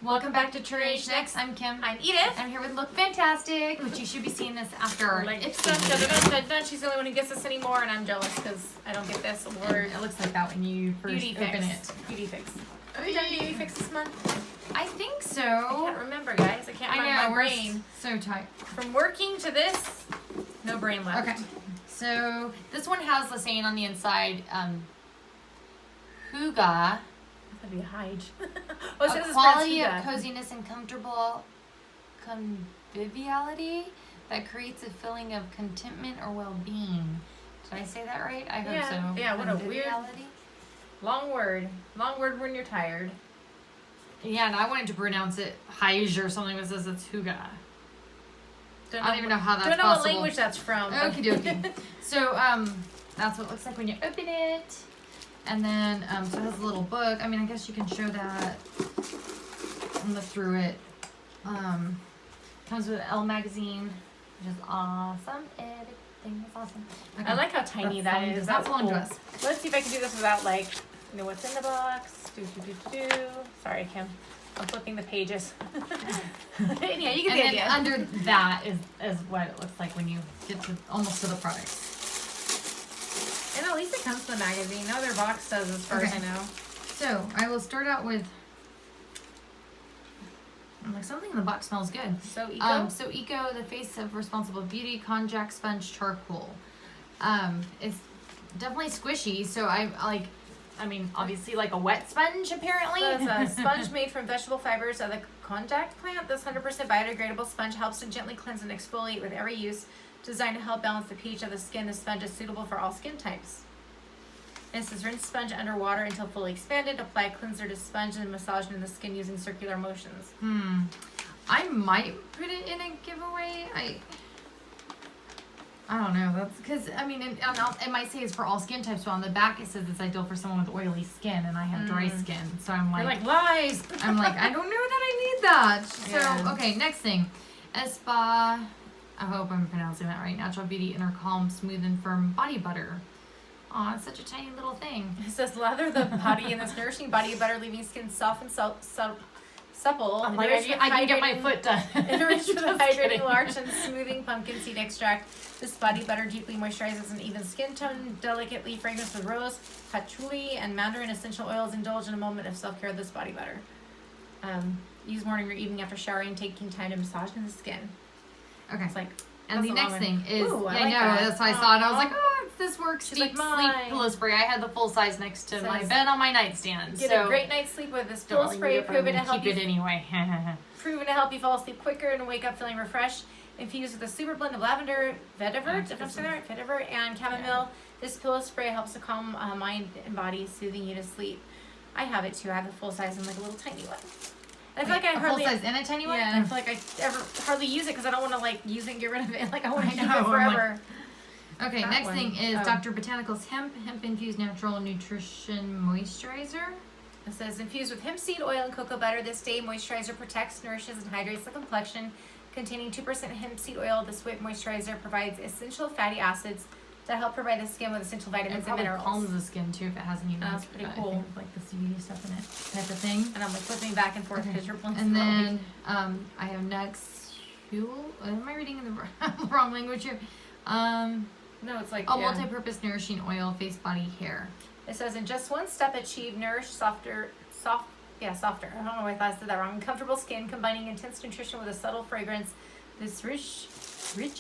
Welcome back to Trade Next. I'm Kim. I'm Edith. I'm here with Look Fantastic, which you should be seeing this after. She's the only one who gets this anymore, and I'm jealous because I don't get this award. It looks like that when you first Beauty open Fix. it. Beauty Fix. Have you done Beauty Fix this month? I think so. I can't remember, guys. I can't find my brain. So tight. From working to this, no brain left. Okay. So this one has the saying on the inside, Huga. That'd be a hide. A quality of coziness and comfortable conviviality that creates a feeling of contentment or well-being. Did I say that right? I hope so. Yeah, what a weird long word. Long word when you're tired. Yeah, and I wanted to pronounce it Hige or something, but it says it's Huga. I don't even know how that's possible. Don't know what language that's from. Okie dokie. So, that's what it looks like when you open it. And then, so it has a little book. I mean, I guess you can show that and look through it. Comes with Elle magazine, which is awesome. Everything is awesome. Okay. I like how tiny that is. That's long cool. dress. Let's see if I can do this without, like, you know what's in the box. Sorry, Kim. I'm flipping the pages. Anyhow, you can get under that is what it looks like when you get to almost to the products. And at least it comes to the magazine. No other box does, as far as I know. So I will start out with. I'm like, something in the box smells good. So Eco. So Eco, the face of responsible beauty, konjac sponge charcoal. It's definitely squishy. So I mean, obviously like a wet sponge apparently. So it's a sponge made from vegetable fibers of the konjac plant. This 100% biodegradable sponge helps to gently cleanse and exfoliate with every use. Designed to help balance the pH of the skin, the sponge is suitable for all skin types. And it says rinse sponge under water until fully expanded. Apply cleanser to sponge and massage into the skin using circular motions. I might put it in a giveaway. I don't know. That's because I mean, it might say it's for all skin types, but on the back it says it's ideal for someone with oily skin, and I have dry skin, so I'm like, you're like lies. I'm like, I don't know that I need that. So okay, next thing, Spa. I hope I'm pronouncing that right. Natural Beauty Inner Calm Smooth and Firm Body Butter. Aw, it's such a tiny little thing. It says lather the body in this nourishing body butter, leaving skin soft and supple. I'm like, I can get my foot done. Enriched with hydrating larch and smoothing pumpkin seed extract. This body butter deeply moisturizes an even skin tone, delicately fragranced with rose, patchouli, and mandarin essential oils. Indulge in a moment of self-care with this body butter. Use morning or evening after showering, taking time to massage in the skin. Okay. It's like, and the next thing is, ooh, I know, that's why I saw it. I was like, oh, this works. She's Deep like, sleep pillow spray. I had the full size next to my bed on my nightstand. Get a great night's sleep with this pillow spray. Proven to help keep it anyway. Proven to help you fall asleep quicker and wake up feeling refreshed. Infused with a super blend of lavender, vetiver, if I'm saying that right, vetiver, and chamomile. Yeah. This pillow spray helps to calm mind and body, soothing you to sleep. I have it too. I have the full size and like a little tiny one. I feel like I hardly full size and a tiny one. Yeah, and I feel like I ever hardly use it because I don't want to like use it and get rid of it. Like I want to keep it forever. Like, okay, next thing is Dr. Botanicals hemp infused natural nutrition moisturizer. It says infused with hemp seed oil and cocoa butter. This day moisturizer protects, nourishes, and hydrates the complexion. Containing 2% hemp seed oil, this whip moisturizer provides essential fatty acids that help provide the skin with essential vitamins and minerals. It calms the skin too if it hasn't even. That's pretty cool. I think like the CBD stuff in it, type of thing. And I'm like flipping back and forth because you're pulling. And then I have next. Am I reading in the wrong language here? No, it's like multi-purpose nourishing oil, face, body, hair. It says in just one step, achieve nourished, softer. I don't know why I said that wrong. Comfortable skin, combining intense nutrition with a subtle fragrance. This rich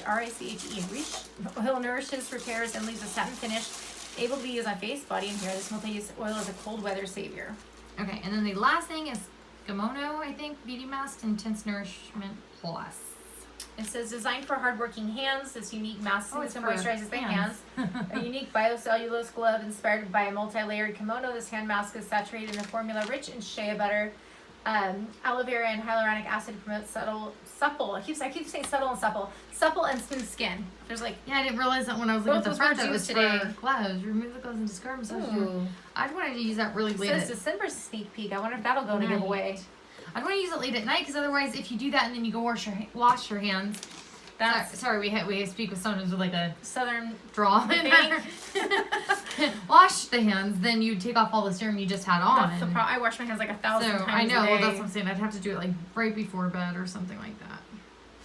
R-I-C-H-E, rich oil nourishes, repairs, and leaves a satin finish, able to be used on face, body, and hair. This multi-use oil is a cold weather savior. Okay, and then the last thing is Kimono, I think, Beauty Mask Intense Nourishment Plus. It says designed for hardworking hands. This unique mask moisturizes the hands. A unique biocellulose glove inspired by a multi-layered kimono. This hand mask is saturated in a formula rich in shea butter, aloe vera, and hyaluronic acid to promote supple. I keep saying subtle and supple and smooth skin. There's like I didn't realize that when I was looking at the front that was today. For gloves. Remove the gloves and discard massage. I wanted to use that really late. It says December sneak peek. I wonder if that'll go in a giveaway. I don't want to use it late at night because otherwise, if you do that and then you go wash your hands. Sorry, we speak with someone who's with like a southern drawl in there. wash the hands, then you take off all the serum you just had on. That's the problem. I wash my hands like 1,000 times I know. a day. Well, that's what I'm saying. I'd have to do it like right before bed or something like that.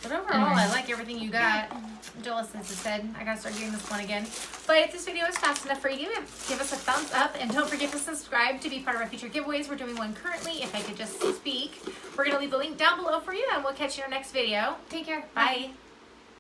But overall, I like everything you got. I'm jealous, as I said. I gotta start doing this one again. But if this video is fast enough for you, give us a thumbs up. And don't forget to subscribe to be part of our future giveaways. We're doing one currently, if I could just speak. We're gonna leave the link down below for you, and we'll catch you in our next video. Take care. Bye. Bye.